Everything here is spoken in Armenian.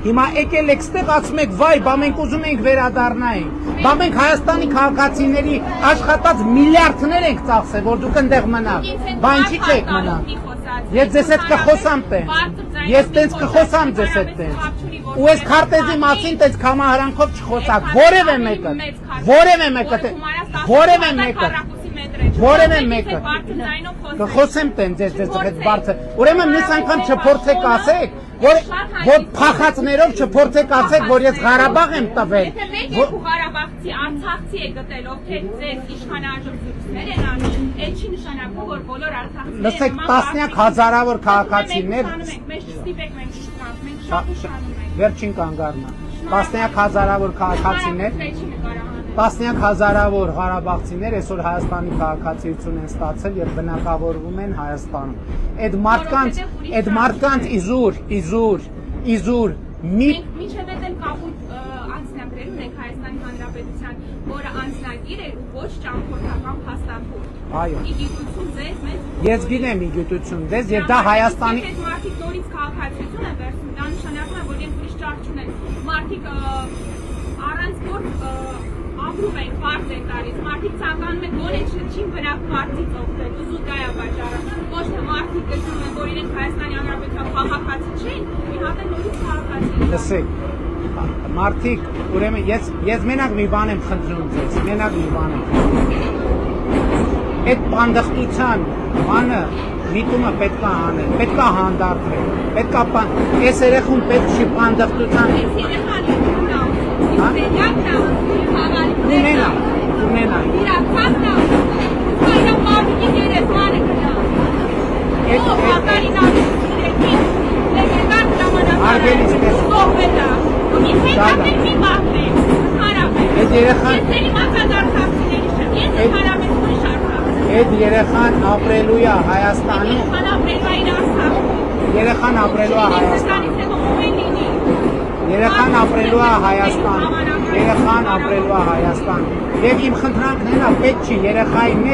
Հիմա եկել եք ստեղ ասում եք վայ, բա մենք ուզում ենք վերադառնայինք։ Բա մենք Հայաստանի քաղաքացիների աշխատած միլիարդներ ենք ծախսել, որ դուք այնտեղ մնաք։ Բա ինչի՞ չեք մնա։ Ես ձեզ հետ կխոսամ տենց։ Ես տենց կխոսամ ձեզ հետ տենց։ Ու այս քարտեզի մասին տենց կամահարանքով չխոսակ։ Որևէ մեկը կխոսեմ տենց ձեզ հետ բարձր։ Ուրեմն մյուս անգամ չփորձեք ասեք, որ փախածներով չփորձեք ասեք, որ ես Ղարաբաղ եմ տվել։ Եթե մեկ եք ու Ղարաբաղցի, Արցախցի եք գտել, ովքեր ձեզ իշխանաժողով զրույցներ են անում, այդ չի նշանակում, որ բոլոր արցախցիները լսեք, տասնյակ հազարավոր քաղաքացիներ մենք չստիպեք, մենք շատ ուշանում ենք։ Վերջին կանգառնա։ Տասնյակ հազարավոր քաղաքացիներ, տասնյակ հազարավոր ղարաբաղցիներ այսօր Հայաստանի քաղաքացիություն են ստացել եւ բնակավորվում են Հայաստանում։ Այդ մարդկանց իզուր Մինչև այդ կապույտ անձնագրեր ունենք Հայաստանի Հանրապետության, որը անձնագիր է ու ոչ ճամփորդական փաստաթուղթ։ Այո։ Իգիտություն ձեզ մեծ։ Ես գիտեմ իգիտություն ձեզ եւ դա Հայաստանի մարդիկ նորից քաղաքացիություն են վերցնում, դա նշանակում է, որ իրենք ուրիշ ճարք չունեն։ Մարդիկ առանց գործ ապրում են, բարձ են տալիս, մարդիկ ցանկանում են գոնե չին բնակվում արդից օգտել, ուզու դա է պատճառը։ Ոչ թե մարդիկ գտնում են, որ իրենք Հայաստանի Հանրապետության քաղաքացի չեն, մի հատ են նորից քաղաքացի։ Լսեք, մարդիկ, ուրեմն ես մենակ մի բան եմ խնդրում ձեզ, մենակ մի բան եմ։ Այդ բանդախտության բանը միտումը պետք է անել, պետք է հանդարտվել, պետք է այս երեխուն պետք չի բանդախտության։ Ունենա։ Այդ երեխան ապրելու է Հայաստանում։ Երեխան ապրելու է Հայաստանում։ Երեխան ապրելու է Հայաստան։ Եվ իմ խնդրանքն է, պետք չի երեխայի